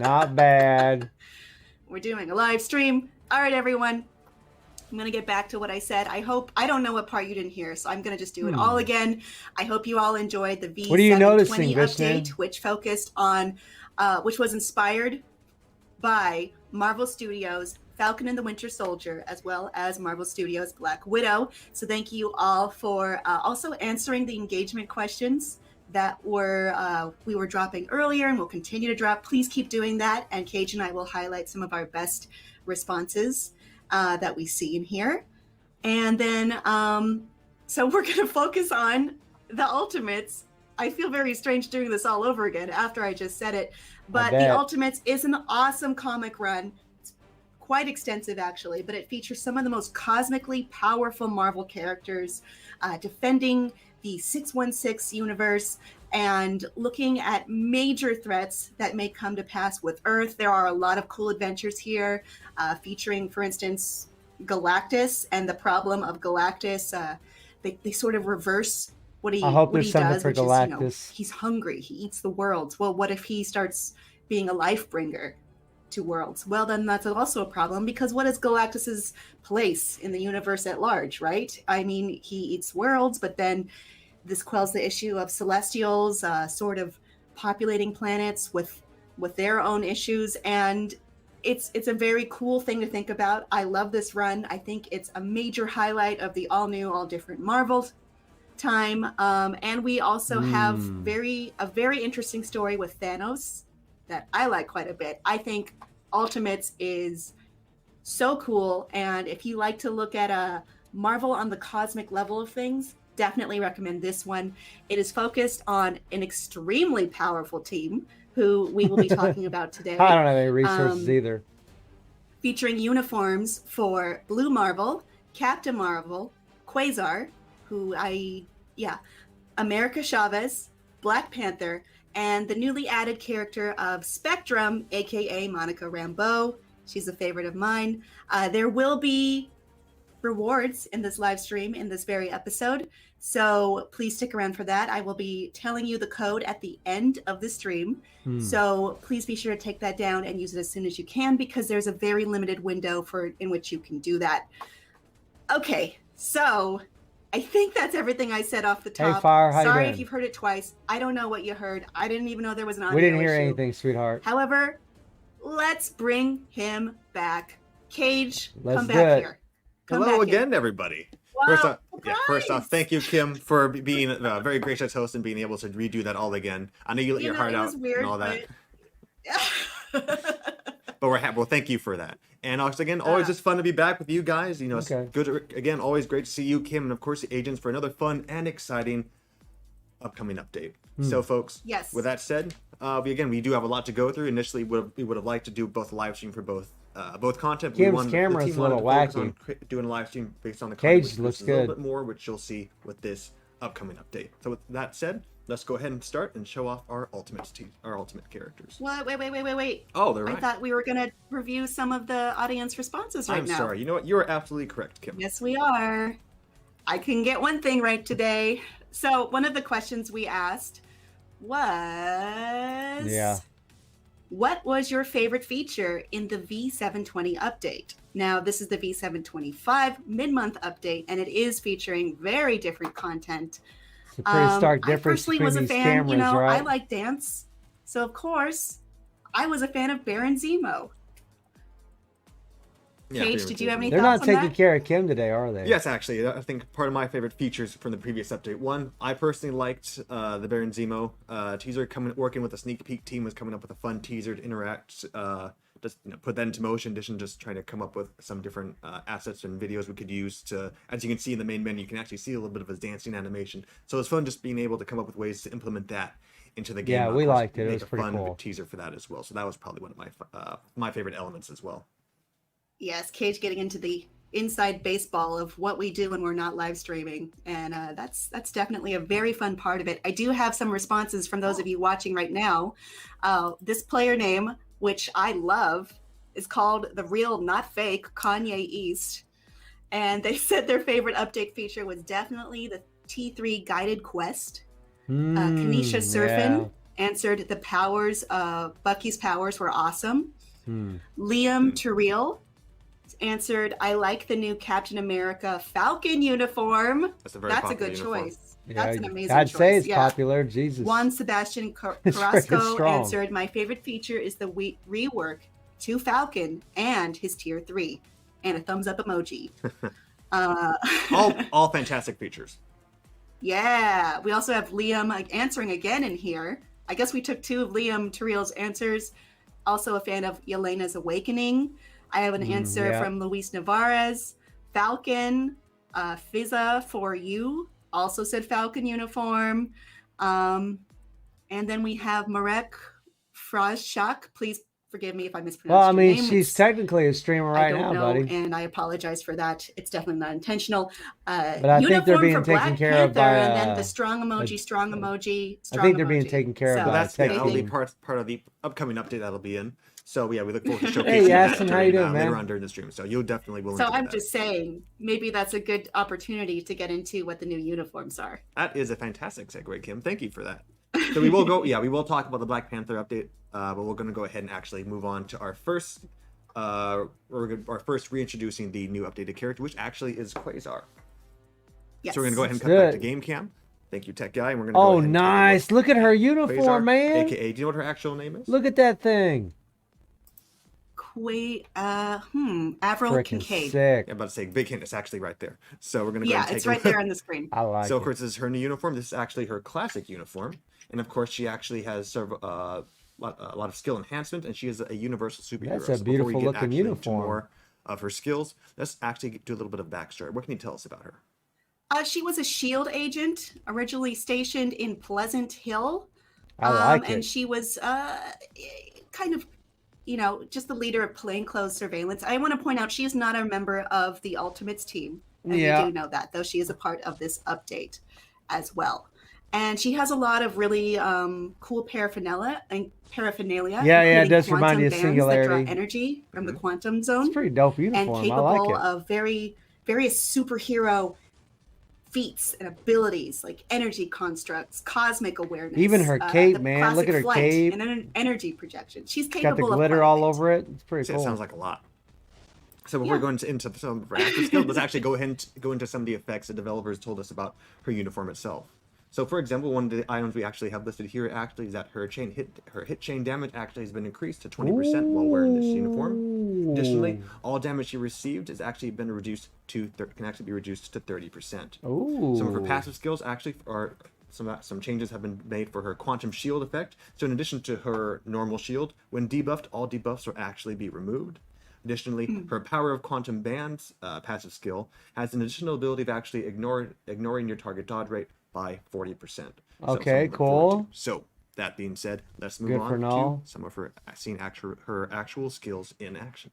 Not bad. We're doing a live stream. All right, everyone. I'm going to get back to what I said. I don't know what part you didn't hear, so I'm going to just do it all again. I hope you all enjoyed the V720 What are you noticing, update, Vishnu? which focused on, which was inspired by Marvel Studios' Falcon and the Winter Soldier, as well as Marvel Studios' Black Widow. So thank you all for also answering the engagement questions that we were dropping earlier and we'll continue to drop. Please keep doing that, and Cage and I will highlight some of our best responses that we see in here. And then, so we're going to focus on the Ultimates. I feel very strange doing this all over again after I just said it. But the Ultimates is an awesome comic run. It's quite extensive, actually, but it features some of the most cosmically powerful Marvel characters defending the 616 universe and looking at major threats that may come to pass with Earth. There are a lot of cool adventures here, featuring, for instance, Galactus and the problem of Galactus. They sort of reverse what he does, which is, he's hungry. He eats the worlds. Well, what if he starts being a life bringer to worlds? Well, then that's also a problem, because what is Galactus's place in the universe at large, right? I mean, he eats worlds, but then this quells the issue of Celestials sort of populating planets with their own issues, and it's a very cool thing to think about. I love this run. I think it's a major highlight of the all new, all different Marvel time. And we also have a very interesting story with Thanos that I like quite a bit. I think Ultimates is so cool, and if you like to look at a Marvel on the cosmic level of things, definitely recommend this one. It is focused on an extremely powerful team who we will be talking about today. I don't have any resources either. Featuring uniforms for Blue Marvel, Captain Marvel, Quasar, America Chavez, Black Panther, and the newly added character of Spectrum, aka Monica Rambeau. She's a favorite of mine. There will be rewards in this live stream in this very episode, so please stick around for that. I will be telling you the code at the end of the stream, so please be sure to take that down and use it as soon as you can, because there's a very limited window in which you can do that. Okay, so I think that's everything I said off the top. Hey, Fire, how Sorry you if you've heard it twice. I don't know what you heard. I didn't even know there was an audio We didn't hear issue. anything, sweetheart. However, let's bring him back. Cage, Let's come back here. Hello again, everybody. Wow, first off, thank you, Kim, for being a very gracious host and being able to redo that all again. I know you let your heart out and all that. But we're happy. Well, thank you for that. And also, again, always just fun to be back with you guys. You know, it's good. Again, always great to see you, Kim, and of course the agents for another fun and exciting upcoming update. So, folks, with that said, we do have a lot to go through. Initially, we would have liked to do both a live stream for both content. Kim's camera is a little wacky. Doing a live stream based on the Cage looks good. A little bit more, which you'll see with this upcoming update. So with that said, let's go ahead and start and show off our ultimate characters. What? Wait. Oh, they're right. I thought we were going to review some of the audience responses now. I'm sorry. You know what? You are absolutely correct, Kim. Yes, we are. I can get one thing right today. So one of the questions we asked was... what was your favorite feature in the V720 update? Now, this is the V725 mid-month update, and it is featuring very different content. It's a pretty stark difference I personally between was a these fan, cameras, right? I like dance. So, of course, I was a fan of Baron Zemo. Paige, did you have any thoughts on that? They're not taking care of Kim today, are they? Yes, actually. I think part of my favorite features from the previous update. One, I personally liked the Baron Zemo teaser working with the sneak peek team, was coming up with a fun teaser to interact, just put that into motion, in addition just trying to come up with some different assets and videos we could use to, as you can see in the main menu, you can actually see a little bit of his dancing animation. So it's fun just being able to come up with ways to implement that into the game. Yeah, we liked it. It was pretty cool. Make a fun teaser for that as well. So that was probably one of my favorite elements as well. Yes, Cage getting into the inside baseball of what we do when we're not live streaming, and that's definitely a very fun part of it. I do have some responses from those of you watching right now. This player name, which I love, is called The Real Not Fake Kanye East, and they said their favorite update feature was definitely the T3 guided quest. Kanisha Surfin answered the powers, Bucky's powers were awesome. Hmm. Liam Terrell answered, I like the new Captain America Falcon uniform. That's a very That's a popular good uniform. choice. That's an amazing I'd choice. say it's yeah. popular. Jesus. Juan Sebastian It's freaking Carrasco strong. answered, my favorite feature is the rework to Falcon and his tier 3. And a thumbs up emoji. all fantastic features. Yeah. We also have Liam answering again in here. I guess we took 2 of Liam Terrell's answers. Also a fan of Yelena's Awakening. I have an answer from Luis Navarez. Falcon, Fizza for you. Also said Falcon uniform. And then we have Marek Frashak. Please forgive me if I mispronounce Well, I your mean, name. she's technically a streamer right I don't now, know, buddy. and I apologize for that. It's definitely not intentional. But I think they're Uniform being for taken Black care of Panther, by. and then the strong emoji, strong emoji, strong I think they're emoji. being taken care of So Well, by that's tech that'll be team. part of the upcoming update that'll be in. So yeah, we look forward to showcasing Hey, that Aston, how you doing, later man? on during the stream. So you'll definitely will. So enjoy I'm that. just saying, maybe that's a good opportunity to get into what the new uniforms are. That is a fantastic segue, Kim. Thank you for that. So we will go. Yeah, we will talk about the Black Panther update, but we're going to go ahead and actually move on to our first. Our first reintroducing the new updated character, which actually is Quasar. Yes. So we're going to go ahead and cut Good. back to game cam. Thank you, Tech Guy. And we're going to go Oh, ahead and take a nice. Look at her look. uniform, Quasar, man. AKA, do you know what her actual name is? Look at that thing. Avril Freaking Kincaid. sick. I'm about to say big hint. It's actually right there. So we're going to go Yeah, ahead and take it's a right look. there on the screen. I like So of it. course, this is her new uniform. This is actually her classic uniform, and of course, she actually has a lot of skill enhancement, and she is a universal superhero. That's a So before we beautiful get looking actually into uniform. more of her skills, let's actually do a little bit of backstory. What can you tell us about her? She was a SHIELD agent, originally stationed in Pleasant Hill. I like and it. she was kind of, just the leader of plainclothes surveillance. I want to point out she is not a member of the Ultimates team. And Yeah. we do know that, though she is a part of this update as well. And she has a lot of really cool paraphernalia. Yeah, including it does remind quantum you of bands Singularity. that draw energy from the quantum zone. It's a pretty dope And uniform. I capable like it. of various superhero feats and abilities like energy constructs, cosmic awareness. Even her cape, the man. Look classic at her flight, cape. and an energy projection. She's Got capable the of glitter quite a all bit. over it. It's pretty It cool. sounds like a lot. So before we go into some of her active skills, let's actually go into some of the effects the developers told us about her uniform itself. So, for example, one of the items we actually have listed here actually is that her hit chain damage actually has been increased to 20% while wearing this uniform. Additionally, all damage she received has actually been reduced to can actually be reduced to 30%. Ooh. Some of her passive skills actually are some changes have been made for her quantum shield effect. So, in addition to her normal shield, when debuffed, all debuffs will actually be removed. Additionally, her Power of Quantum Bands passive skill has an additional ability of actually ignoring your target dodge rate by 40%. Okay, something to look forward cool. to. So, that being said, let's move Good on for to Null. some of her her actual skills in action.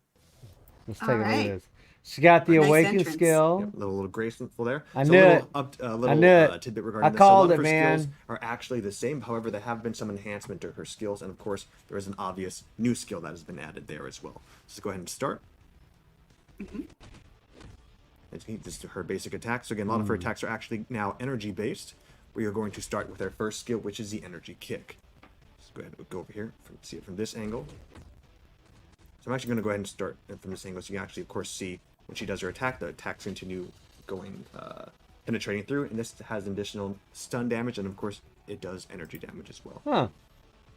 Let's take a look at Alright. this. She got the Nice Awaken entrance. skill. Yep, little graceful there. I So knew a it. little, I knew it. tidbit regarding I this. called So a lot it, of her skills man. are actually the same. However, there have been some enhancement to her skills, and of course, there is an obvious new skill that has been added there as well. Let's go ahead and start. This is her basic attack. So again, a lot of her attacks are actually now energy based. We are going to start with our first skill, which is the energy kick. Let's go ahead and go over here, see it from this angle. So I'm actually going to go ahead and start from this angle, so you can actually, of course, see when she does her attack, the attacks continue going, penetrating through, and this has additional stun damage, and of course, it does energy damage as well. Huh.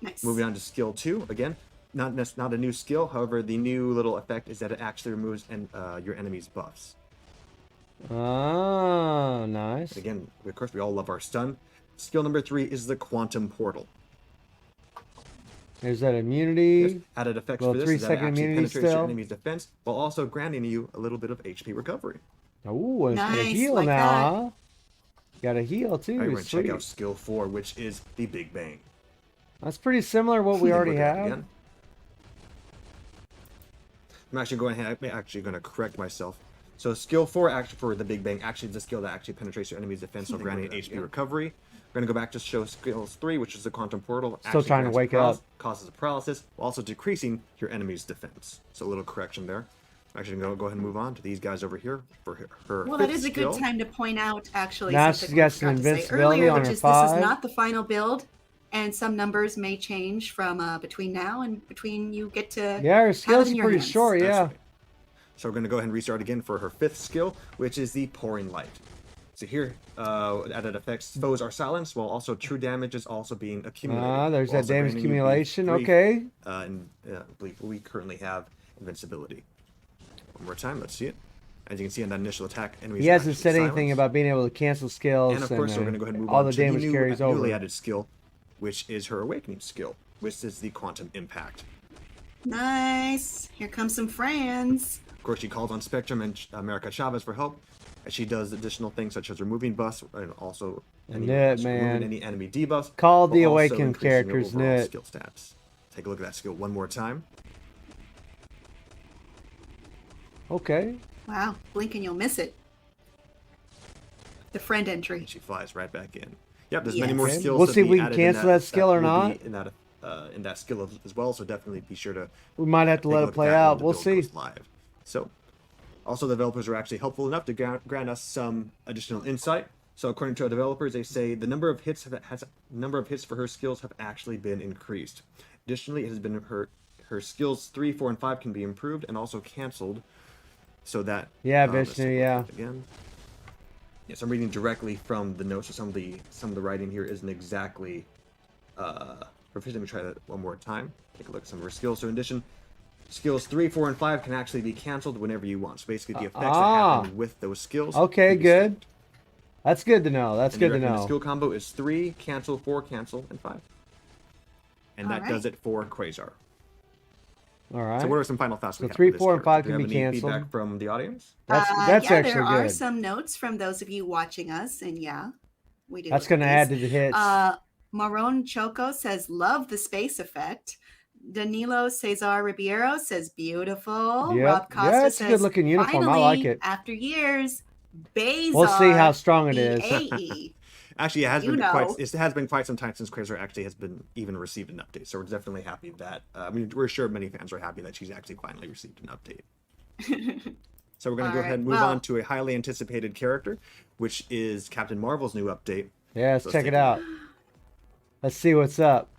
Nice. Moving on to skill 2, again, not a new skill, however, the new little effect is that it actually removes your enemy's buffs. Oh, nice. Again, of course, we all love our stun. Skill number 3 is the Quantum Portal. There's that immunity. Yes, added effects Well, for this is that it 3-second actually immunity penetrates still. your enemy's defense, while also granting you a little bit of HP recovery. Oh, it's got a Nice, heal like now, that. huh? Got a heal too. All right, we're going to check Sweet. out skill 4, which is the Big Bang. That's pretty similar to what we Take a already look at it have. again. I'm actually going to correct myself. So skill 4 actually for the Big Bang actually is a skill that actually penetrates your enemy's defense while granting HP recovery. We're going to go back to show skills 3, which is the Quantum Portal. Still trying to wake up. Causes a paralysis, while also decreasing your enemy's defense. So a little correction there. I'm actually going to go ahead and move on to these guys over here for her Well, fifth that is a skill. good time to point out, actually, Now something she's we got some forgot to say invincibility earlier, on which her is this is 5. not the final build. and some numbers may change from between now and between you get to Yeah, her have skills it in are your pretty hands. short. That's Yeah. right. So we're going to go ahead and restart again for her 5th skill, which is the Pouring Light. So here, that affects foes are silenced, while also true damage is also being accumulated. There's that Also damage granting you accumulation. the 3, Okay. and I believe we currently have invincibility. One more time, let's see it. As you can see on that initial attack, enemies He are hasn't actually said anything silenced. about being able to cancel skills. And of course, we're going to go ahead and move all on the to the damage carries newly over. added skill, which is her Awakening skill, which is the Quantum Impact. Nice. Here comes some friends. Of course, she calls on Spectrum and America Chavez for help, as she does additional things such as removing buffs and also Nut, removing man. any enemy debuffs. Called the while also Awakened increasing your characters, overall nut. skill stats. Take a look at that skill one more time. Okay. Wow, blink and you'll miss it. The friend entry. And she flies right back in. Yep, there's many more Okay. skills. We'll to see if be we can added in cancel that skill or will be not. in that skill as well. So definitely be sure to We might have to take a let look it at play that when out. the We'll build see. goes live. So, also the developers are actually helpful enough to grant us some additional insight. So according to our developers, they say the number of hits for her skills have actually been increased. Additionally, it has been her skills 3, 4, and 5 can be improved and also canceled, so that Yeah, let's Vishnu, take a look yeah. at it again. Yes, I'm reading directly from the notes. So some of the writing here isn't exactly proficient. Let me try that one more time. Take a look at some of her skills. So in addition, skills 3, 4, and 5 can actually be canceled whenever you want. So basically, the effects that happen with those skills. Okay, can be good. skipped. That's good to know. That's And the good to recommended know. skill combo is 3, cancel, 4, cancel, and 5. And that Alright. does it for Quasar. All right. So what are some final thoughts So we have 3, for this 4, and character? 5 Do you can have be any canceled. feedback from the audience? That's Yeah, actually there are good. some notes from those of you watching us, and yeah, we do. That's look going to at add these. to the hits. Maron Choco says, love the space effect. Danilo Cesar Ribeiro says, beautiful. Yep. Rob Costa Yeah, it's a says, good-looking uniform. I finally, like it. after years, Bazar. We'll see how strong it is. BAE. Actually, it has You been know. it has been quite some time since Quasar actually has been even received an update. So we're definitely happy that I mean we're sure many fans are happy that she's actually finally received an update. So we're going to go All ahead and right, move well- on to a highly anticipated character, which is Captain Marvel's new update. Yeah, let's So check take it a out. Let's see what's up.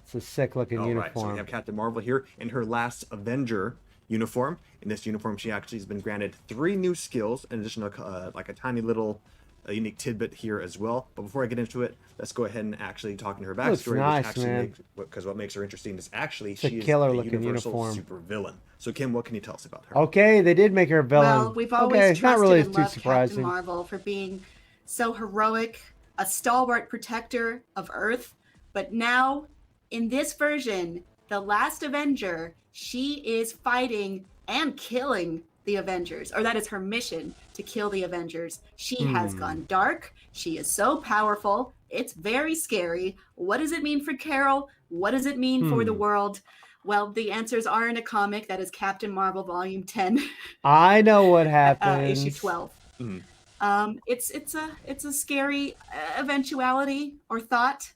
It's a sick looking All right, so uniform. we have Captain Marvel here in her last Avenger uniform. In this uniform, she actually has been granted 3 new skills, in addition to like a tiny little unique tidbit here as well. But before I get into it, let's go ahead and actually talk in her Looks backstory, nice, which actually man. because what makes her interesting is actually a she is killer-looking a universal uniform. super villain. So Kim, what can you tell us about her? Okay, they did make her a villain. Well, we've always okay, not trusted really and too loved Captain surprising. Marvel for being so heroic, a stalwart protector of Earth. But now, in this version, the last Avenger, she is fighting and killing the Avengers, or that is her mission, to kill the Avengers. She has gone dark. She is so powerful. It's very scary. What does it mean for Carol? What does it mean for the world? Well, the answers are in a comic that is Captain Marvel Volume 10, I know what happens. issue 12. Mhm. It's a scary eventuality or thought.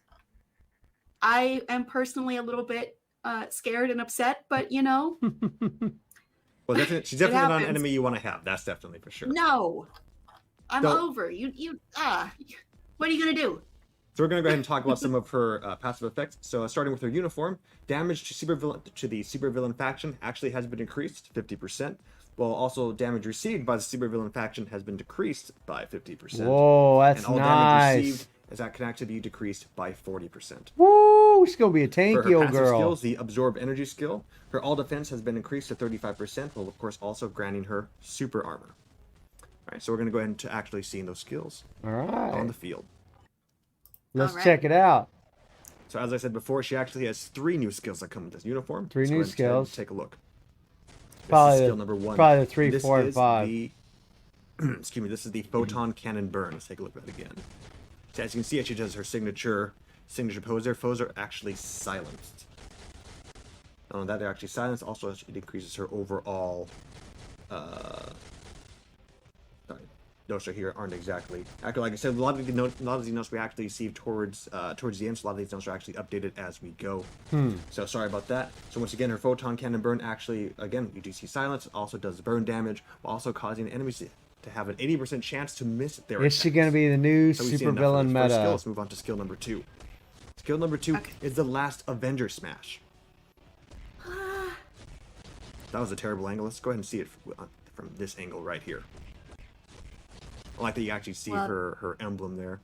I am personally a little bit scared and upset, but you know, Well, she's definitely not an happens. enemy you want to have. That's definitely for sure. no, I'm So- over. What are you gonna do? So we're going to go ahead and talk about some of her passive effects. So starting with her uniform, damage to the supervillain faction actually has been increased 50%, while also damage received by the supervillain faction has been decreased by 50%. Whoa, that's and all damage nice. received is that can actually be decreased by 40%. Woo, she's gonna be a For tanky her old passive girl. skills, the absorb energy skill, her all defense has been increased to 35%, while of course also granting her super armor. All right, so we're going to go ahead and actually seeing those skills All on right, the field. let's All right. check it out. So as I said before, she actually has 3 new skills that come with this uniform. 3 Let's go new ahead and skills. Take a look. This Probably is the- skill number 1. probably the 3, This 4, and is 5. the- excuse me. This is the photon cannon burn. Let's take a look at that again. So as you can see, she does her signature pose there. Foes are actually silenced. Not only that, they're actually silenced. Also, it increases her overall. Sorry, notes right here aren't exactly. Actually, like I said, a lot of these notes we actually receive towards the end. So a lot of these notes are actually updated as we go. So sorry about that. So once again, her photon cannon burn actually, again, you do see silence. It also does burn damage, while also causing enemies to have an 80% chance to miss their Is she attacks. gonna be the new So we've seen super enough of villain the first skill. meta? Let's move on to skill number 2. Skill number 2 Okay. is the last Avenger Smash. That was a terrible angle. Let's go ahead and see it from this angle right here. I like that you actually see Well, her emblem there.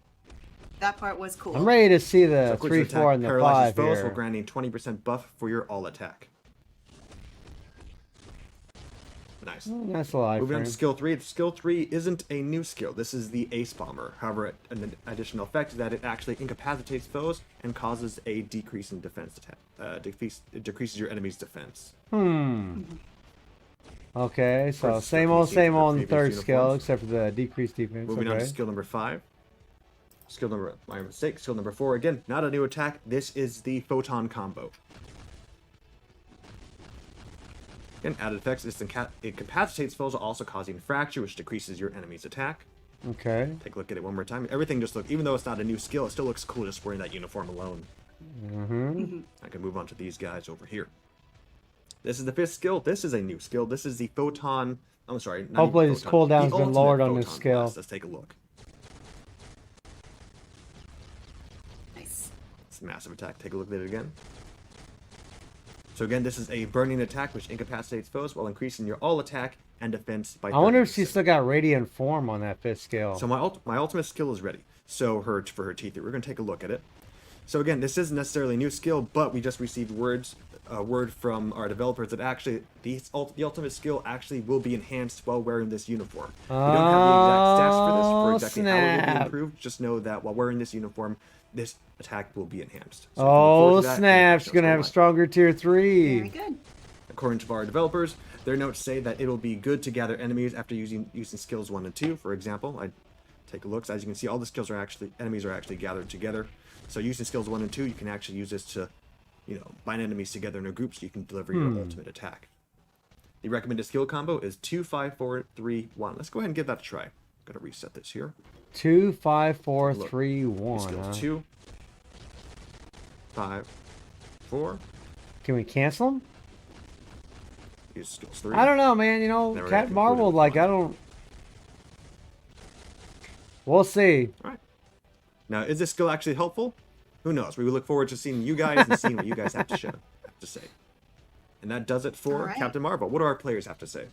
That part was cool. I'm ready to see So the quick 3, attack 4, and the paralyzes 5 foes here. while granting 20% buff for your all attack. Nice. Nice little Moving on iframe. to skill 3. Skill 3 isn't a new skill. This is the Ace Bomber. However, an additional effect is that it actually incapacitates foes and causes a decrease in defense attack. It decreases your enemy's defense. Okay, so course, same still old, PC same for the old in the third previous skill, uniforms. except for the decreased defense. Moving on to Okay. skill number 5. My mistake. Skill number 4. Again, not a new attack. This is the Photon Combo. Again, added effects. It incapacitates foes while also causing fracture, which decreases your enemy's attack. Okay. Take a look at it one more time. Everything just looks, even though it's not a new skill, it still looks cool just wearing that uniform alone. I can move on to these guys over here. This is the 5th skill. This is a new skill. This is the Photon. I'm sorry. not Hopefully even this Photon, cooldown's the been ultimate lowered on this Photon skill. Blast. Let's take a look. Nice. It's a massive attack. Take a look at it again. So again, this is a burning attack which incapacitates foes while increasing your all attack and defense by 30%. I wonder if she's still got radiant form on that 5th skill. So my ultimate skill is ready. So for her T3, we're going to take a look at it. So again, this isn't necessarily a new skill, but we just received word from our developers that actually the ultimate skill actually will be enhanced while wearing this uniform. We don't have the exact stats for this, for exactly how it will be snap. improved. Just know that while wearing this uniform, this attack will be enhanced. So Oh, look forward to that, snap. and She's going to have a live. stronger tier 3. Very good. According to our developers, their notes say that it'll be good to gather enemies after using skills 1 and 2. For example, I take a look. So as you can see, all the skills are actually enemies are actually gathered together. So using skills 1 and 2, you can actually use this to, bind enemies together in a group so you can deliver your ultimate attack. The recommended skill combo is 2, 5, 4, 3, 1. Let's go ahead and give that a try. Gotta reset this here. 2, 5, 4, Look, 3, 1. Skills Huh? 2, 5, 4. Can we cancel them? Use skills 3. I don't know, man. Never Captain got Marvel, concluded like, one. I don't... We'll see. All right. Now, is this skill actually helpful? Who knows? We will look forward to seeing you guys and seeing what you guys have to say. And that does it for All right. Captain Marvel. What do our players have to say?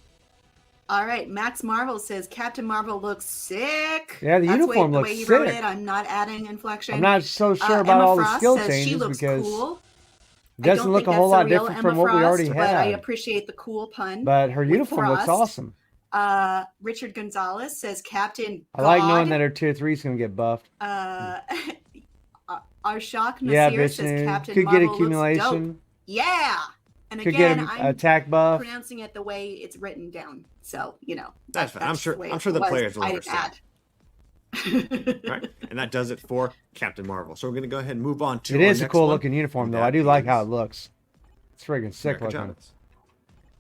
All right, Max Marvel says Captain Marvel looks sick. Yeah, the That's uniform the looks way he wrote sick. it. I'm not adding inflection. I'm not so sure about Emma all the Frost skill says changes she looks because cool. it doesn't I don't look think a whole that's lot the real different Emma from what we already Frost, but I have. appreciate the cool pun. But her with uniform looks Frost. awesome. Richard Gonzalez says Captain I like knowing God. that her tier 3 is going to get buffed. Arshak Yeah, Nasir bitch, says Captain could Marvel get looks accumulation. dope. Yeah. And Could again, get an I'm attack buff. pronouncing it the way it's written down. So, That's fine. I'm just sure- way I'm sure it the was. players will I didn't understand. Right? And that does it for Captain Marvel. So we're going to go ahead and move on to It our is a next cool one. looking uniform, And though. that I do like how is it looks. It's friggin' sick America looking. Chavez.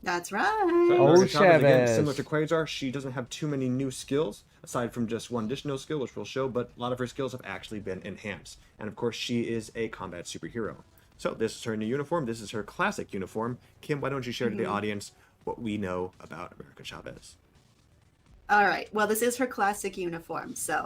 That's right. Oh, America Chavez, again, Chavez. similar to Quasar, she doesn't have too many new skills, aside from just one additional skill, which we'll show, but a lot of her skills have actually been enhanced. And of course, she is a combat superhero. So this is her new uniform. This is her classic uniform. Kim, why don't you share to the audience what we know about America Chavez? All right. Well, this is her classic uniform. So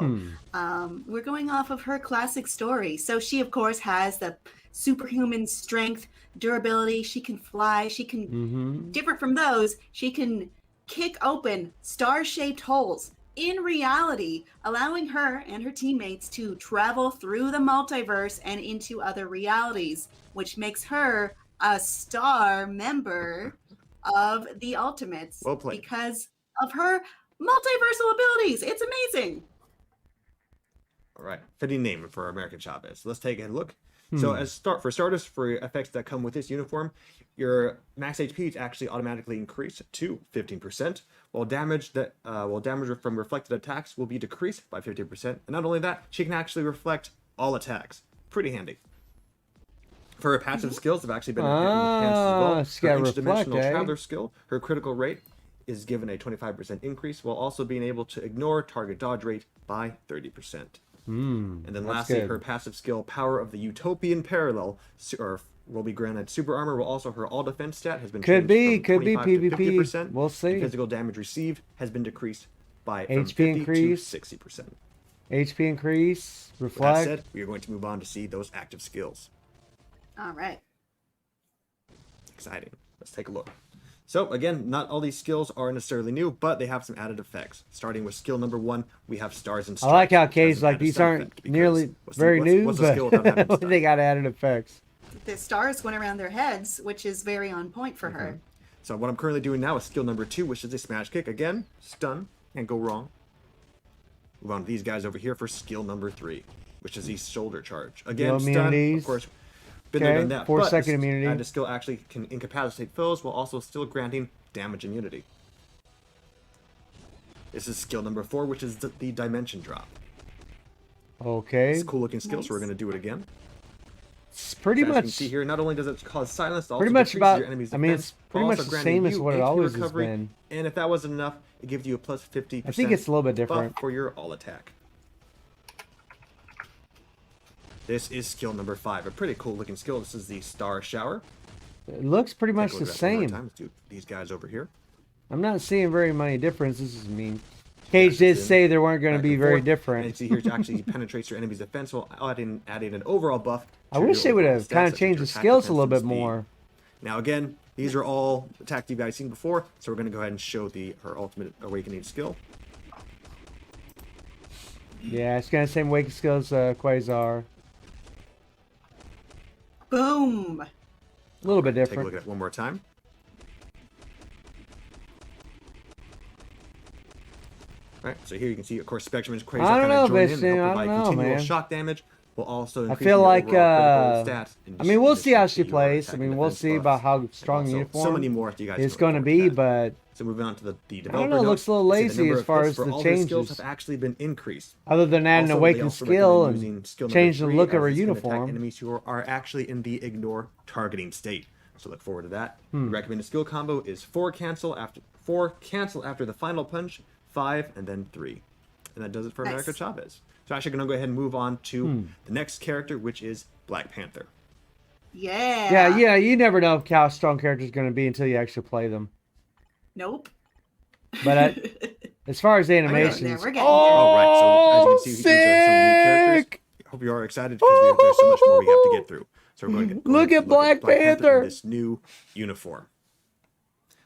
we're going off of her classic story. So she, of course, has the superhuman strength, durability. She can fly. She can, different from those, she can kick open star-shaped holes in reality, allowing her and her teammates to travel through the multiverse and into other realities, which makes her a star member of the Ultimates. Well played. Because of her multiversal abilities. It's amazing. All right, fitting name for American Chavez. Let's take a look. So for starters, for effects that come with this uniform, your max HP is actually automatically increased to 15%, while damage from reflected attacks will be decreased by 50%. And not only that, she can actually reflect all attacks. Pretty handy. For her passive skills, have actually been enhanced she's as well. got Her reflect, interdimensional eh? traveler skill, her critical rate is given a 25% increase, while also being able to ignore target dodge rate by 30%. And then lastly, good. her passive skill, Power of the Utopian Parallel, will be granted super armor, while also her all defense stat has been Could changed be from 25 to PvP. 50%. We'll see. And physical damage received has been decreased by from HP 50 increase. to 60%. HP increase, With that reflect. said, we are going to move on to see those active skills. All right. Exciting. Let's take a look. So again, not all these skills are necessarily new, but they have some added effects. Starting with skill number 1, we have stars and I stripes. like how which has Kay's an like added these stun aren't effect, because nearly what's very new, what's the skill without having but stun? they got added effects. The stars went around their heads, which is very on point for her. So what I'm currently doing now is skill number 2, which is a smash kick. Again, stun, can't go wrong. Move on to these guys over here for skill number 3, which is the shoulder charge. Again, No stun, immunities. of course, been there, Okay, done that. 4-second this immunity. added skill actually can incapacitate foes while also still granting damage immunity. This is skill number 4, which is the dimension drop. Okay. It's a cool looking skill, so we're Nice. going to do it again. It's pretty So as you can much see here, not only does it cause silence, it also pretty much decreases about. your enemy's I mean, defense, it's but pretty much also the granting same as you what it HP always has recovery, been. And if that wasn't enough, it gives you a plus 50%. I think it's a little bit different. buff for your all attack. This is skill number 5, a pretty cool looking skill. This is the Star Shower. It looks pretty Take much a the look at that one more same. time. Let's do these guys over here. I'm not seeing very many differences. I mean, Cage it's did in say they weren't going to Back be and very forth. And you different. see here, it actually penetrates your enemy's defense while adding an overall buff. I to wish your they would overall have stats, kind such of as changed your the attack, skills a defense, little and bit speed. more. Now again, these are all attacks you guys seen before, so we're going to go ahead and show her ultimate awakening skill. Yeah, it's got the same wake skills Quasar. Boom. A little bit Take a different. look at it one more time. Alright, so here you can see, of course, Spectrum and Quasar I don't kind of know, join in and Vishnu, help I provide don't know, continual man. shock damage, while also I increasing feel your like, overall critical stats. I mean, we'll see how she addition to your plays. I attack mean, and we'll defense see buffs, about how and strong also so uniform many more you guys it's can going to look be, forward that. but So moving on to the I developer don't know, it looks a little notes, you see the lazy number as of far hits as for the all their skills changes. have actually been increased. other than adding Also, a they waking also skill recommend and using skill number change the 3, look of as her this can attack uniform. enemies who are actually in the ignore targeting state. So look forward to that. Hmm. The recommended skill combo is 4 cancel after the final punch, 5, and then 3. And that does it for Nice. America Chavez. So actually going to go ahead and move on to Hmm. the next character, which is Black Panther. Yeah. Yeah, you never know how strong characters going to be until you actually play them. Nope. But as far as the getting there, animations, we're getting there. All right, so as you can see, these are some new characters. sick! Hope you are excited because there's so much more we have to get through. So we're going to Look at Black Panther! in this new uniform.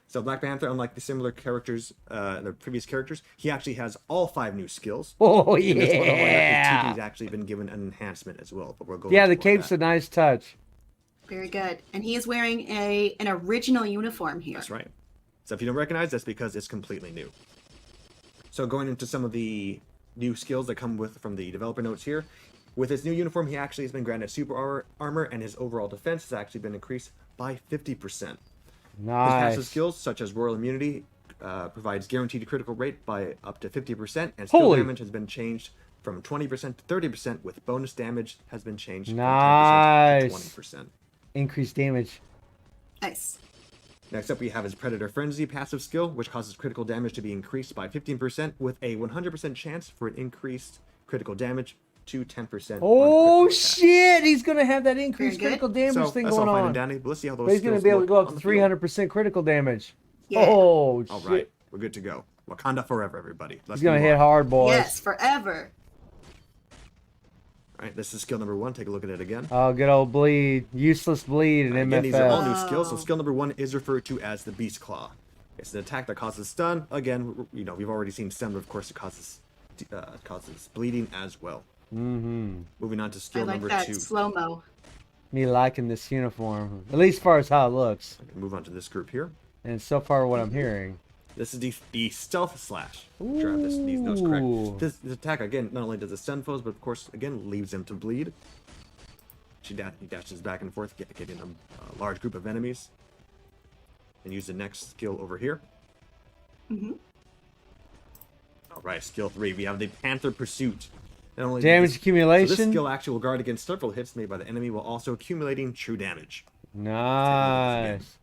So Black Panther, unlike the similar characters, the previous characters, he actually has all 5 new skills. Oh And this one, yeah! he's actually been given an enhancement as well. But we'll go Yeah, into the more of cape's that. a nice touch. Very good. And he is wearing an original uniform here. That's right. So if you don't recognize, that's because it's completely new. So going into some of the new skills that come from the developer notes here, with his new uniform, he actually has been granted super armor, and his overall defense has actually been increased by 50%. His passive Nice. skills, such as Royal Immunity, provides guaranteed critical rate by up to 50%, and skill Holy- damage has been changed from 20% to 30%, with bonus damage has been changed from 10% Nice. to 20%. Increased damage. Nice. Next up, we have his Predator Frenzy passive skill, which causes critical damage to be increased by 15%, with a 100% chance for an increased critical damage to 10%. on Oh critical attack. shit! He's gonna have that increased good. critical damage So thing that's all going fine and on. dandy, but let's see how those But he's gonna skills be able to look go up on to the field. 300% critical damage. Yeah. Oh All shit! right, we're good to go. Wakanda forever, everybody. Let's He's gonna move hit on. hard, boys. Yes, forever. All right, this is skill number 1. Take a look at it again. Oh, good old bleed, useless bleed, and Again, these are all MFS. new skills. So Oh. skill number 1 is referred to as the Beast Claw. It's an attack that causes stun. Again, we've already seen stun, but of course it causes bleeding as well. Mm-hmm. Moving on to I skill like number that 2. slow-mo. Me liking this uniform, at least as far as how it looks, Move on to this group here. and so far what I'm hearing. This is the Stealth Slash. Sure, I have these notes correct. Ooh. This attack, again, not only does it stun foes, but of course, again, leaves them to bleed. He dashes back and forth, getting a large group of enemies. And use the next skill over here. Mm-hmm. Alright, skill 3. We have the Panther Pursuit. Not only Damage So this accumulation. skill actually will guard against several hits made by the enemy while also accumulating true damage. Nice.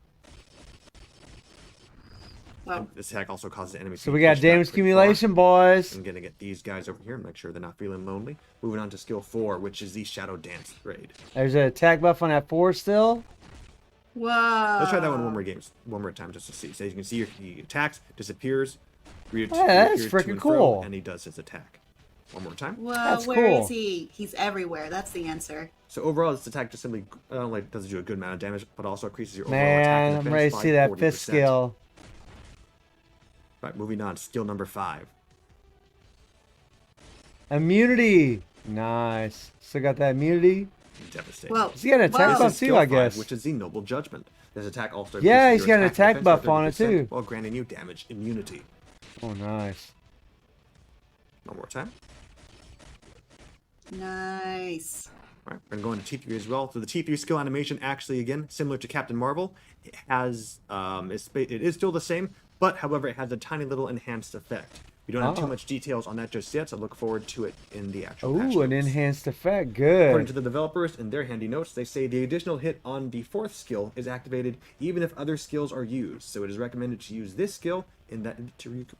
Well, This attack also causes enemies So to we be got pushed back damage pretty far. accumulation, boys. I'm gonna get these guys over here and make sure they're not feeling lonely. Moving on to skill 4, which is the Shadow Dance raid. There's an attack buff on that 4 still. whoa. Let's try that one one more time just to see. So you can see he attacks, disappears, Yeah, that's reappears to freaking and fro, cool. and he does his attack. One more time. Whoa, That's where is cool. he? He's everywhere. That's the answer. So overall, this attack just simply not only does you a good amount of damage, but also increases your overall attack Man, and I'm defense ready to by see that 40%. fifth skill. Right, moving on. Skill number 5. Immunity. Nice. Still got that immunity. Devastating. Whoa. He's got an attack Whoa. buff Is too, skill I 5, guess. which is the Noble Judgment. This attack also Yeah, increases he's your got an attack defense by buff on it 30% too. while granting you damage immunity. Oh, nice. One more time. Nice. All right, we're going to go into T3 as well. So the T3 skill animation, actually, again, similar to Captain Marvel, it has it is still the same, but however, it has a tiny little enhanced effect. We don't have too much details on that just yet, so look forward to it in the actual patch Ooh, an notes. enhanced effect. According Good. to the developers in their handy notes, they say the additional hit on the 4th skill is activated even if other skills are used. So it is recommended to use this skill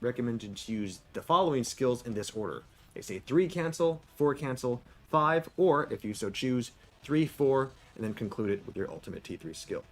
recommended to use the following skills in this order. They say 3 cancel, 4 cancel, 5, or if you so choose, 3, 4, and then conclude it with your ultimate T3 skill.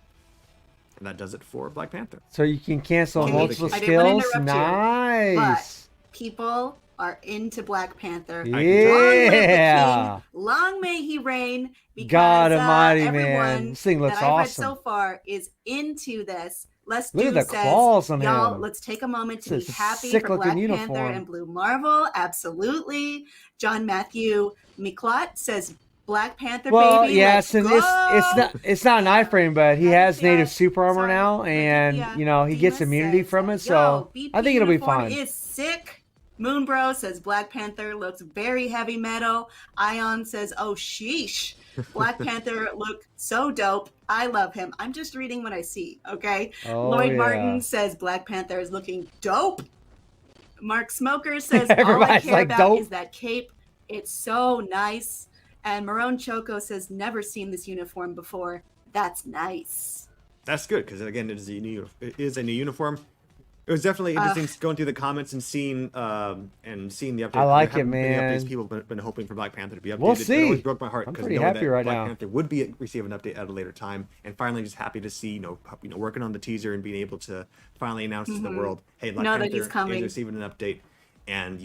And that does it for Black Panther. So you can cancel Okay, multiple I didn't wanna skills. interrupt you, Nice. People are into Black Panther. can Yeah. Long live the king. Long may he reign. Because, God almighty, everyone man. This thing looks that I've read awesome. so far is into this. Let's Look do at the says, claws on y'all, him. let's take a moment to This be is a happy sick for looking Black Panther uniform. and Blue Marvel. Absolutely. John Matthew Miklot says Black Panther Well, baby. yeah, let's since go. it's not an iframe, but he has Yeah, native super armor sorry. now, and you know he gets Demas immunity says, from it, yo, so BP I think it'll be uniform fine. is sick. Moonbro says Black Panther looks very heavy metal. Ion says, oh sheesh. Black Panther look so dope. I love him. I'm just reading what I see, okay? Oh, Lloyd yeah. Martin says Black Panther is looking dope. Mark Smoker says all I Everybody's care like, about dope. is that cape. It's so nice. And Marone Choco says never seen this uniform before. That's nice. That's good, because again, it is a new uniform. It was definitely interesting going through the comments and seeing the update. I like there it, haven't been any man. updates. People have been hoping for Black Panther to be updated. We'll It see. always broke my heart I'm because pretty knowing happy that right Black now. Panther would receive an update at a later time, and finally just happy to see working on the teaser and being able to finally announce to the world, hey, Black Know that he's Panther coming. is receiving an update, and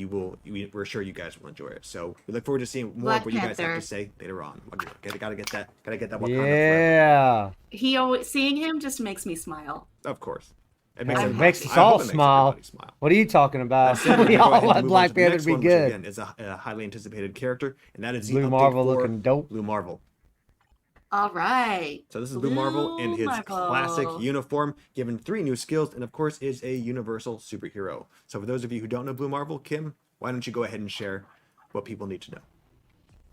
we're sure you guys will enjoy it. So we look forward to seeing more Black of what you guys have Panther. to say later on. Gotta get that Wakanda forever. Yeah. He always seeing him just makes me smile. Of course. It It I'm makes happy. us I all hope it makes smile. everybody smile. What are you talking about? We're We gonna go all ahead and want move Black on to the Panther next to be one, which good. again is a highly anticipated character, and that is the Blue update Marvel for looking dope. Blue Marvel. All right. So this is Blue Marvel in his classic uniform, given 3 new skills, and of course is a universal superhero. So for those of you who don't know Blue Marvel, Kim, why don't you go ahead and share what people need to know?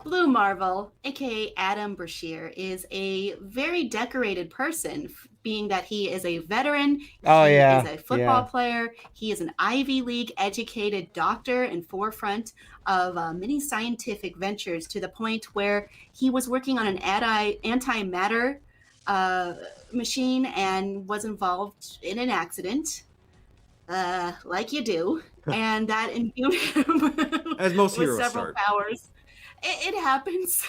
Blue Marvel, aka Adam Brashear, is a very decorated person, being that he is a veteran. Oh, he yeah, is a football yeah. player. He is an Ivy League educated doctor and forefront of many scientific ventures, to the point where he was working on an antimatter machine and was involved in an accident, like you do, and that imbued him As most with heroes several start. powers. It happens.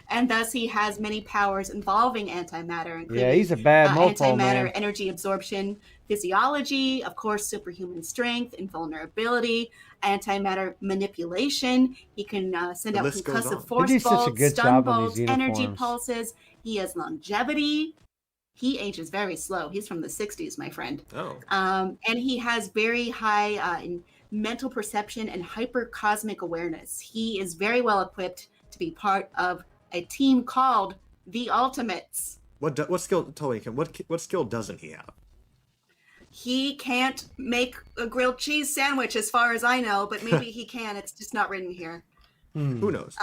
And thus he has many powers involving antimatter, including Yeah, he's a bad mofo, antimatter man. energy absorption, physiology, of course, superhuman strength, invulnerability, antimatter manipulation. He can send The out list goes concussive on. force They do such a bolts, good stun job on bolts, these energy uniforms. pulses. He has longevity. He ages very slow. He's from the 60s, my friend. Oh. And he has very high mental perception and hypercosmic awareness. He is very well equipped to be part of a team called the Ultimates. What skill? Totally, Kim. What skill doesn't he have? He can't make a grilled cheese sandwich, as far as I know, but maybe he can. It's just not written here. Who knows?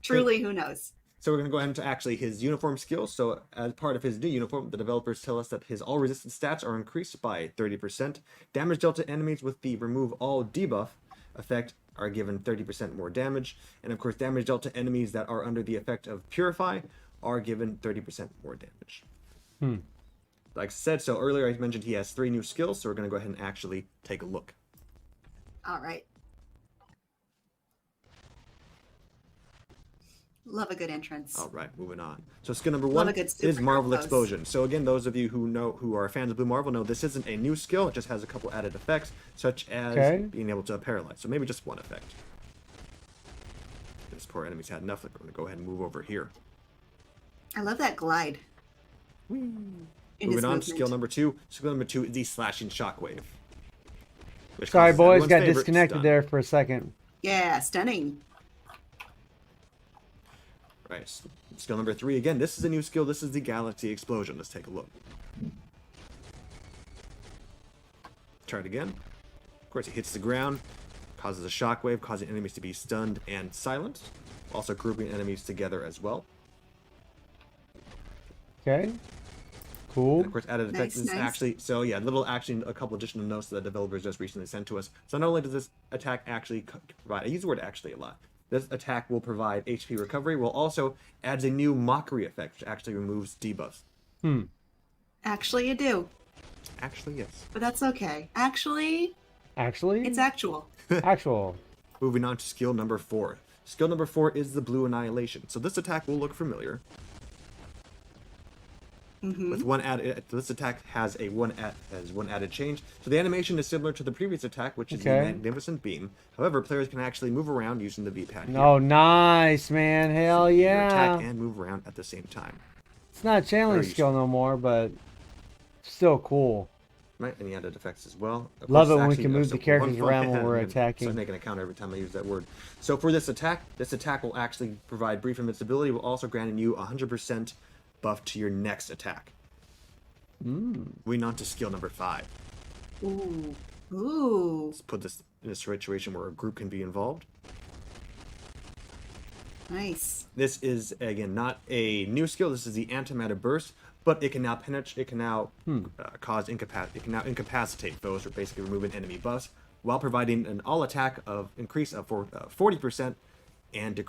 Truly, who knows? So we're going to go ahead into actually his uniform skills. So as part of his new uniform, the developers tell us that his all resistance stats are increased by 30%. Damage dealt to enemies with the remove all debuff effect are given 30% more damage. And of course, damage dealt to enemies that are under the effect of purify are given 30% more damage. Like I said, so earlier I mentioned he has 3 new skills. So we're going to go ahead and actually take a look. All right. Love a good entrance. All right, moving on. So skill number Love one a good is super Marvel pose. Explosion. So again, those of you who are fans of Blue Marvel know this isn't a new skill. It just has a couple added effects, such as Okay. being able to paralyze. So maybe just one effect. This poor enemy's had enough. They're going to go ahead and move over here. I love that glide. In his Moving on, movement. skill number two. Skill number two is the Slashing Shockwave. which Sorry, causes boys, everyone's got favorite disconnected stun. there for a second. Yeah, stunning. Right. Skill number three. Again, this is a new skill. This is the Galaxy Explosion. Let's take a look. Try it again. Of course, it hits the ground, causes a shockwave, causing enemies to be stunned and silenced. Also grouping enemies together as well. Okay. Cool. And of course, added effect Nice, is nice. actually, so yeah, a couple additional notes that the developers just recently sent to us. So not only does this attack actually provide, I use the word actually a lot. This attack will provide HP recovery, will also adds a new mockery effect, which actually removes debuffs. Actually, you do. Actually, yes. But that's okay. Actually, Actually, it's actual. actual. Moving on to skill number 4. Skill number 4 is the Blue Annihilation. So this attack will look familiar. With one added, this attack has one added change. So the animation is similar to the previous attack, which is the Okay. Magnificent Beam. However, players can actually move around using the V-pad. here. Oh, nice, man. Hell You can attack yeah. and move around at the same time. It's not a challenge Very skill no more, but still cool. Right, and the added effects as well. Of Love course, it when we actually, can move so the characters one around when we're I'm gonna attacking. Start making a counter every time I use that word. So for this attack will actually provide brief invincibility, will also grant you 100% buff to your next attack. Moving on to skill number 5. Ooh. Ooh. Let's put this in a situation where a group can be involved. Nice. This is again not a new skill. This is the Antimatter Burst, but it can now penetrate. It can now cause It can now incapacitate foes, or basically removing enemy buffs, while providing an all attack of increase of 40% and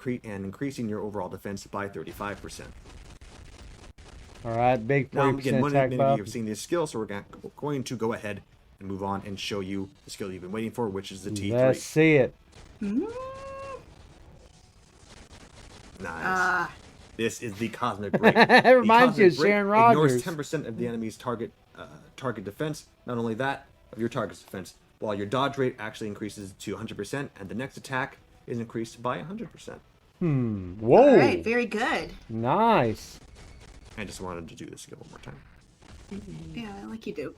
increasing your overall defense by 35%. All right, big Now, 40% again, attack many of buff. you have seen this skill, so we're going to go ahead and move on and show you the skill you've been waiting for, which is the T3. Let's see it. Nice. This is the Cosmic Break. It reminds you of The Cosmic Break Sharon Rogers. Ignores 10% of the enemy's target defense. Not only that, of your target's defense, while your dodge rate actually increases to 100%, and the next attack is increased by 100%. Whoa. All right, very good. Nice. I just wanted to do this skill one more time. Yeah, like you do.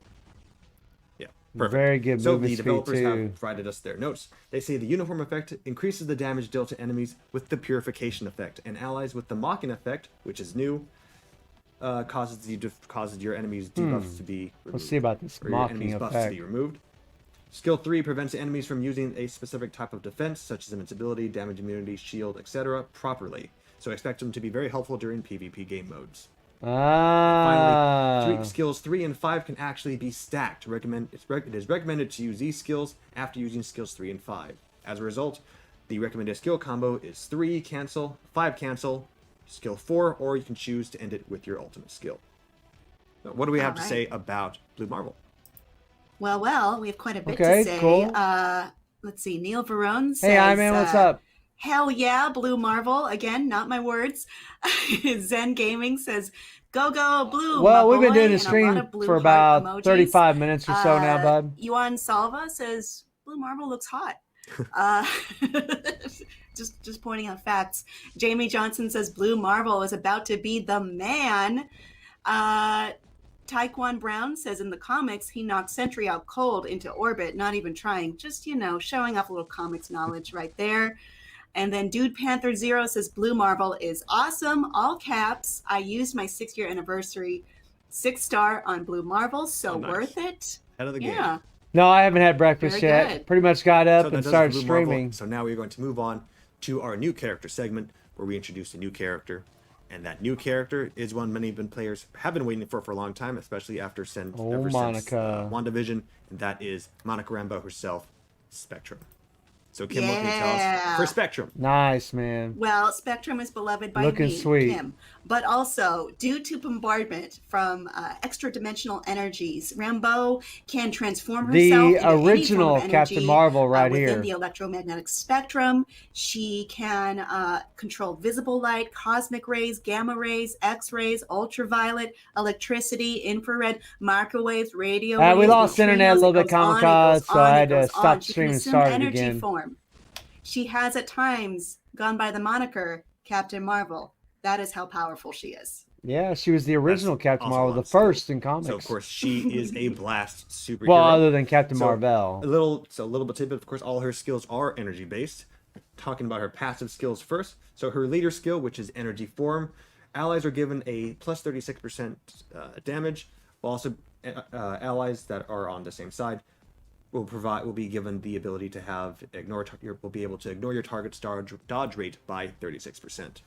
Yeah, perfect. Very good So movement the speed, developers too. have provided us their notes. They say the uniform effect increases the damage dealt to enemies with the purification effect, and allies with the mocking effect, which is new, causes your enemy's debuffs to be removed. Let's see about this or your mocking enemy's buffs to effect. be removed. Skill 3 prevents enemies from using a specific type of defense, such as invincibility, damage immunity, shield, etc., properly. So expect them to be very helpful during PvP game modes. Ah. Finally, skills 3 and 5 can actually be stacked. It is recommended to use these skills after using skills 3 and 5. As a result, the recommended skill combo is 3 cancel, 5 cancel, skill 4, or you can choose to end it with your ultimate skill. Now, what do we have to Alright. say about Blue Marvel? Well, we have quite a bit Okay, to say. cool. Let's see. Neil Verone says, Hey, Iman, what's up? Hell yeah, Blue Marvel. Again, not my words. Zen Gaming says, go, go, Blue. Well, my we've been boy," doing the and a lot stream of blue for heart about emojis. 35 minutes or so now, bud. Yuan Salva says, Blue Marvel looks hot. Just pointing out facts. Jamie Johnson says, Blue Marvel is about to be the man. Taekwon Brown says in the comics, he knocked Sentry out cold into orbit, not even trying, just, showing off a little comics knowledge right there. And then Dude Panther Zero says, Blue Marvel is awesome, all caps. I used my 6-year anniversary 6-star on Blue Marvel, so nice. worth it. Head of the game. Yeah. No, I haven't had breakfast Very yet. good. Pretty much got up So that and does started Blue Marvel. streaming. So now we're going to move on to our new character segment, where we introduce a new character. And that new character is one many players have been waiting for a long time, especially after since Monica. WandaVision, and that is Monica Rambeau herself, Spectrum. So Kim, what can you tell us for Spectrum? Nice, man. Well, Spectrum is beloved by Looking me, sweet. Kim, but also due to bombardment from extra-dimensional energies, Rambeau can transform herself The into any form original of energy Captain Marvel right within here. the electromagnetic spectrum. She can control visible light, cosmic rays, gamma rays, X-rays, ultraviolet, electricity, infrared, microwaves, radio waves. We lost internet a little bit, It goes on, it Kamikaze, goes so on, I it had to goes stop on. the She stream can and assume start it energy again. form. She has at times gone by the moniker Captain Marvel. That is how powerful she is. Yeah, she was the original That's Captain also Marvel, the on skill. first in comics. So of course she is a blast superhero. Well, other than Captain So, Marvel. A little bit tidbit. Of course, all her skills are energy based. Talking about her passive skills first. So her leader skill, which is energy form, allies are given a plus 36% damage. While also allies that are on the same side will be given the ability to will be able to ignore your target's dodge rate by 36%.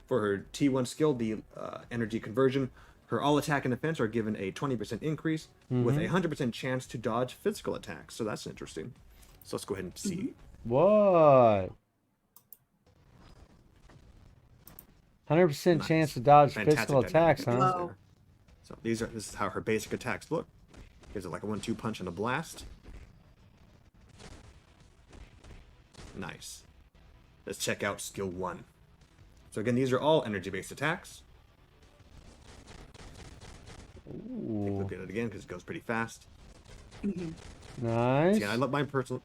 For her T1 skill, the energy conversion, her all attack and defense are given a 20% increase with a 100% chance to dodge physical attacks. So that's interesting. So let's go ahead and see. What? 100% Nice. chance to dodge Fantastic physical attacks, dynamic huh? there. So this is how her basic attacks look. Gives it like a 1-2 punch and a blast. Nice. Let's check out skill 1. So again, these are all energy-based attacks. Look at it again because it goes pretty fast. Nice. Yeah, I love my personal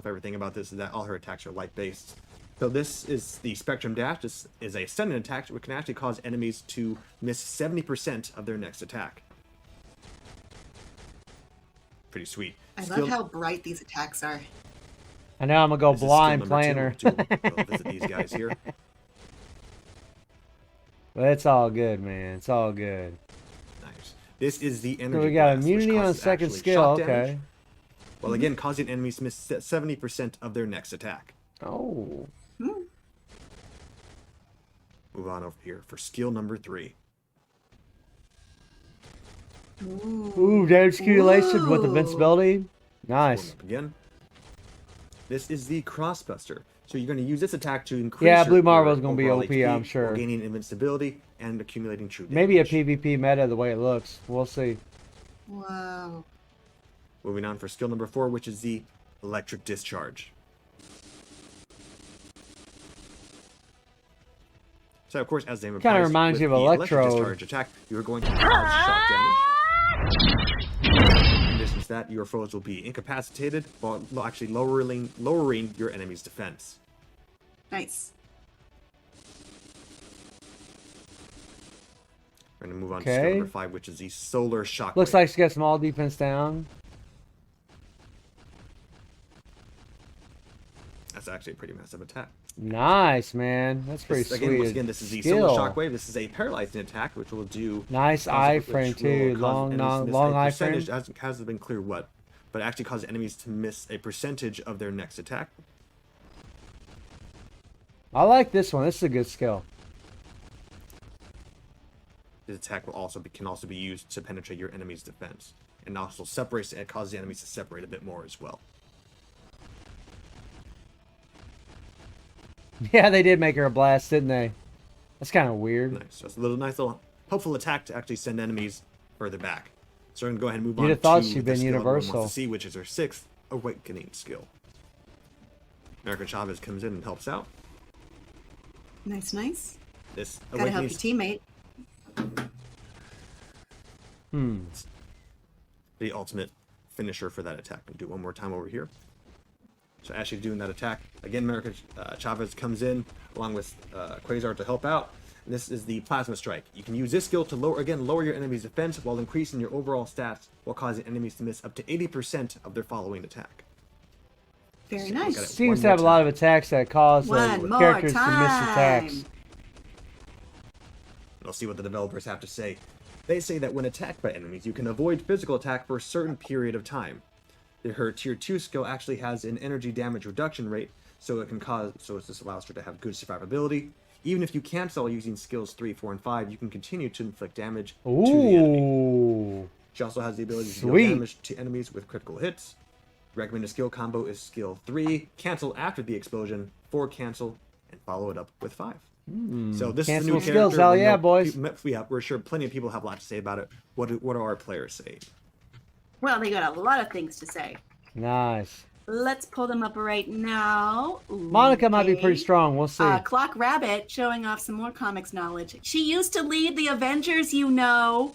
favorite thing about this is that all her attacks are light-based. So this is the Spectrum Dash. This is a sudden attack which can actually cause enemies to miss 70% of their next attack. Pretty sweet. I love how bright these attacks are. I know I'm gonna go This is blind skill playing number her. 2. We'll visit these guys here. But it's all good, man. It's all good. Nice. This is the energy So we got blast, which immunity on causes second actually skill. shock damage, Okay. while again causing enemies to miss 70% of their next attack. Oh. Move on over here for skill number 3. Ooh, damage accumulation with invincibility. Nice. Up again. This is the Crossbuster. So you're going to use this attack to increase. Yeah, your- Blue Marvel's your gonna be overall OP, HP, I'm sure. while gaining invincibility and accumulating true damage. Maybe a PvP meta the way it looks. We'll see. Wow. Moving on for skill number 4, which is the Electric Discharge. So of course, as the name implies, Kinda reminds with you of the Electro. Electric Discharge attack, you are going to cause shock damage. In addition to that, your foes will be incapacitated, while actually lowering your enemy's defense. Nice. We're going to move on to skill Okay. number 5, which is the Solar Shockwave. Looks like she got some all defense down. That's actually a pretty massive attack. Nice, man. That's pretty This, sweet. once again, this is the Skill. Solar Shockwave. This is a paralyzing attack, which will do... Nice eye frame too. Long eye frame. Hasn't been clear what, but it actually causes enemies to miss a percentage of their next attack. I like this one. This is a good skill. This attack can also be used to penetrate your enemy's defense, and also it causes the enemies to separate a bit more as well. Yeah, they did make her a blast, didn't they? That's kind of weird. Nice. So it's a nice little hopeful attack to actually send enemies further back. So we're gonna go ahead and move on You'd have thought to she'd the been skill everyone universal. wants to see, which is her 6th Awakening skill. American Chavez comes in and helps out. Nice, nice. This Gotta help Awakening your teammate. the ultimate finisher for that attack. I'll do it one more time over here. So as she's doing that attack, again, American Chavez comes in along with Quasar to help out. And this is the Plasma Strike. You can use this skill to lower your enemy's defense while increasing your overall stats, while causing enemies to miss up to 80% of their following attack. Very So nice. look at it Seems one to have a more lot time. of attacks that cause One more characters to miss time. attacks. We'll see what the developers have to say. They say that when attacked by enemies, you can avoid physical attack for a certain period of time. Her tier 2 skill actually has an energy damage reduction rate, so this allows her to have good survivability. Even if you cancel using skills 3, 4, and 5, you can continue to inflict damage to the enemy. Ooh. She also has the ability to deal Sweet. damage to enemies with critical hits. Recommended skill combo is skill 3, cancel after the explosion, 4 cancel, and follow it up with 5. So this is a new Cancelable character. skills, hell We yeah, know boys. we're sure plenty of people have a lot to say about it. What do our players say? Well, they got a lot of things to say. Nice. Let's pull them up right now. Monica might be pretty Okay. strong. We'll see. Clock Rabbit showing off some more comics knowledge. She used to lead the Avengers, you know.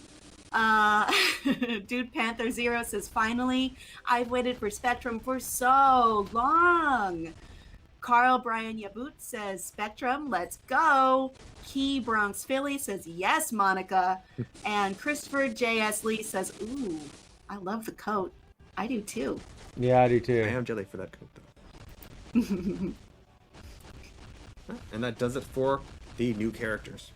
Dude Panther Zero says, finally, I've waited for Spectrum for so long. Carl Brian Yabut says, Spectrum, let's go. Key Bronx Philly says, yes, Monica. And Christopher J.S. Lee says, ooh, I love the coat. I do too. Yeah, I do I too. am jelly for that coat, though. And that does it for the new characters.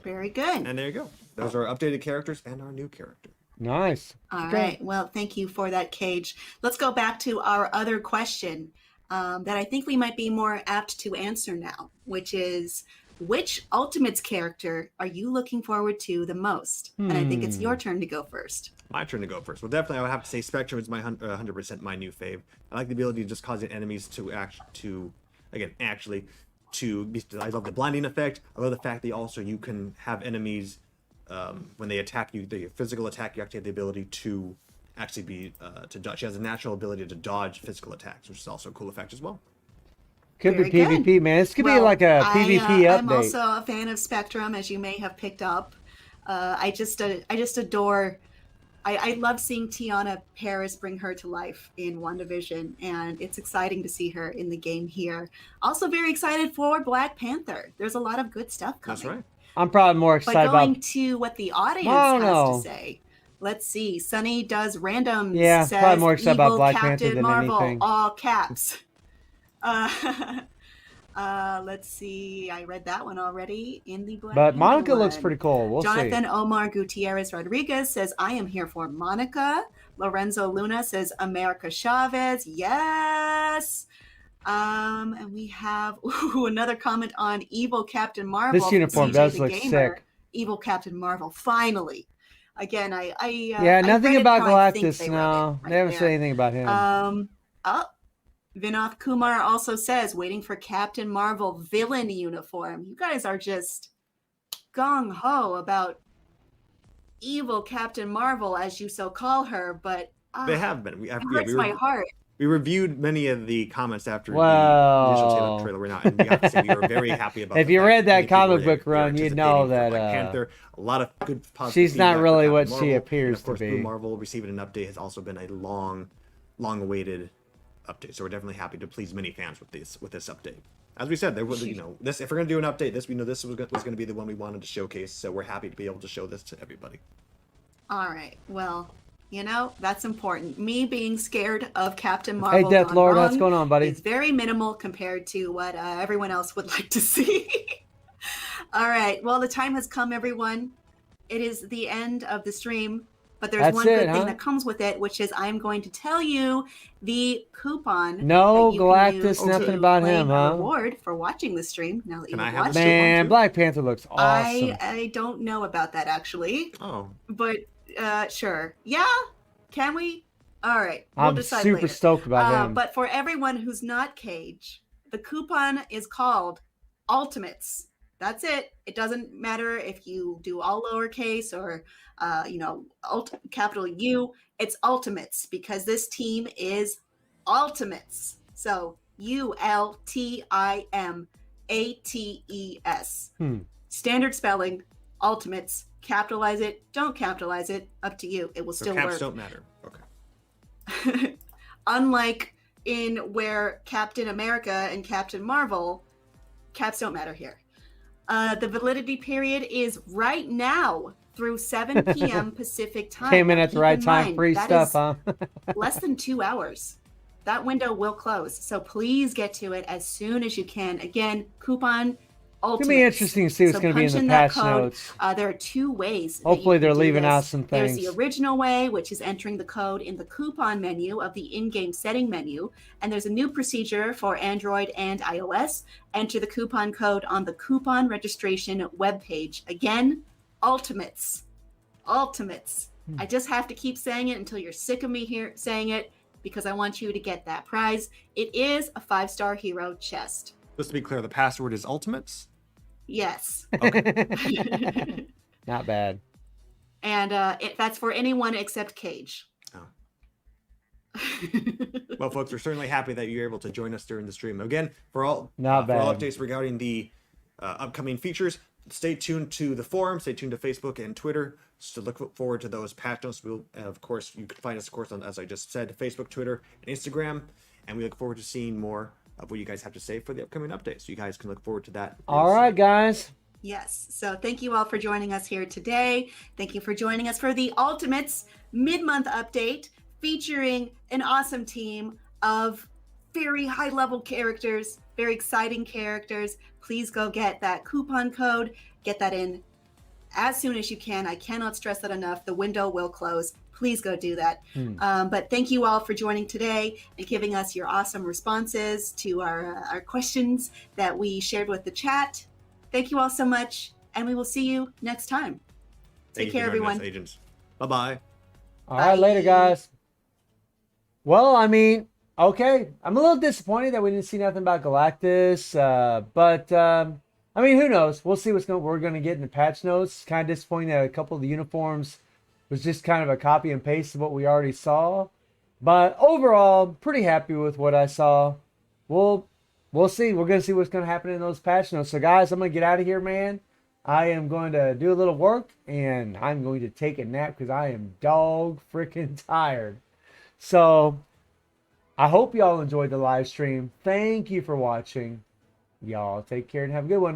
Very good. And there you go. Those are our updated characters and our new character. Nice. All Okay. right. Well, thank you for that, Cage. Let's go back to our other question that I think we might be more apt to answer now, which is, which Ultimates character are you looking forward to the most? And I think it's your turn to go first. My turn to go first. Well, definitely, I would have to say Spectrum is my 100% my new fave. I like the ability to just cause the enemies to I love the blinding effect. I love the fact that also you can have enemies when they attack you, the physical attack, you actually have the ability to actually be to dodge. She has a natural ability to dodge physical attacks, which is also a cool effect as well. Could Very be PvP, good. man. This could be like a PvP update. I'm also a fan of Spectrum, as you may have picked up. I just adore. I love seeing Tiana Paris bring her to life in WandaVision, and it's exciting to see her in the game here. Also very excited for Black Panther. There's a lot of good stuff coming. That's right. I'm probably more But excited going about. to what the audience I don't has know. to say. Let's see. Sunny does randoms. Yeah, says, probably more excited about Evil Black Captain Panther than Marvel, anything. all caps. Let's see. I read that one already in the Black But Panther Monica looks one. pretty cool. We'll Jonathan see. Omar Gutierrez Rodriguez says, I am here for Monica. Lorenzo Luna says, America Chavez. Yes. And we have another comment on Evil Captain Marvel. This uniform CJ does the look Gamer. sick. Evil Captain Marvel. Finally. Again, Yeah, I nothing read it about how I think Galactus. they No, wrote it right they haven't there. said anything about him. Vinoth Kumar also says, waiting for Captain Marvel villain uniform. You guys are just gung-ho about evil Captain Marvel, as you so call her, but They have been. it hurts my heart. We reviewed many of the comments after the Wow. initial trailer went out, and we have to say we were very happy about. If the you fact read that many people comic were- book were run, you'd anticipating know for that, Black Panther, a lot of good positive. she's not feedback really for what Captain she Marvel, appears and of course, to be. Blue Marvel receiving an update has also been a long-awaited update. So we're definitely happy to please many fans with this update. As we said, there was this. If we're gonna do an update, this was gonna be the one we wanted to showcase. So we're happy to be able to show this to everybody. All right. Well, that's important. Me being scared of Captain Marvel. Hey, Death gone Lord, wrong what's going on, buddy? is very minimal compared to what everyone else would like to see. All right. Well, the time has come, everyone. It is the end of the stream, but there's That's one it, good huh? thing that comes with it, which is I'm going to tell you the coupon. No that you can Galactus, use nothing to about claim him, a huh? reward for watching the stream. Now that Can you've I have watched the it. Man, too? Black Panther looks awesome. I don't know about that actually, Oh, but sure. Yeah. Can we? All right. We'll I'm decide super later. stoked about him. But for everyone who's not Cage, the coupon is called Ultimates. That's it. It doesn't matter if you do all lowercase or, capital U. It's Ultimates because this team is Ultimates. So ULTIMATES. Standard spelling, Ultimates. Capitalize it, don't capitalize it, up to you. It will so still caps work. don't matter. Okay. Unlike in where Captain America and Captain Marvel, caps don't matter here. The validity period is right now through 7 p.m. Pacific time. Came in at the Keep right in time. mind, Free that stuff, is huh? less than 2 hours. That window will close. So please get to it as soon as you can. Again, coupon It's Ultimates. gonna be interesting to see what's So gonna be in punch the that patch code. notes. There are 2 ways. that Hopefully you can they're do leaving this. out some There's things. the original way, which is entering the code in the coupon menu of the in-game setting menu. And there's a new procedure for Android and iOS. Enter the coupon code on the coupon registration webpage. Again, Ultimates. Ultimates. I just have to keep saying it until you're sick of me here saying it, because I want you to get that prize. It is a 5-star hero chest. Just to be clear, the password is Ultimates. Yes. Okay. Not bad. And that's for anyone except Cage. Oh. Well, folks, we're certainly happy that you're able to join us during the stream. Again, for all updates regarding the upcoming features, stay tuned to the forum, stay tuned to Facebook and Twitter. So look forward to those patch notes. We'll, of course, you can find us, of course, on, as I just said, Facebook, Twitter, and Instagram. And we look forward to seeing more of what you guys have to say for the upcoming updates. So you guys can look forward to that. All right, guys. Yes. So thank you all for joining us here today. Thank you for joining us for the Ultimates mid-month update, featuring an awesome team of very high-level characters, very exciting characters. Please go get that coupon code. Get that in as soon as you can. I cannot stress that enough. The window will close. Please go do that. But thank you all for joining today and giving us your awesome responses to our questions that we shared with the chat. Thank you all so much, and we will see you next time. Take care, everyone. Agents. Bye-bye. All right, later, guys. Well, I mean, okay. I'm a little disappointed that we didn't see nothing about Galactus, but I mean, who knows? We'll see we're going to get in the patch notes. Kind of disappointing that a couple of the uniforms was just kind of a copy and paste of what we already saw. But overall, pretty happy with what I saw. We'll see. We're going to see what's going to happen in those patch notes. So, guys, I'm going to get out of here, man. I am going to do a little work, and I'm going to take a nap because I am dog freaking tired. So, I hope y'all enjoyed the live stream. Thank you for watching. Y'all take care and have a good one.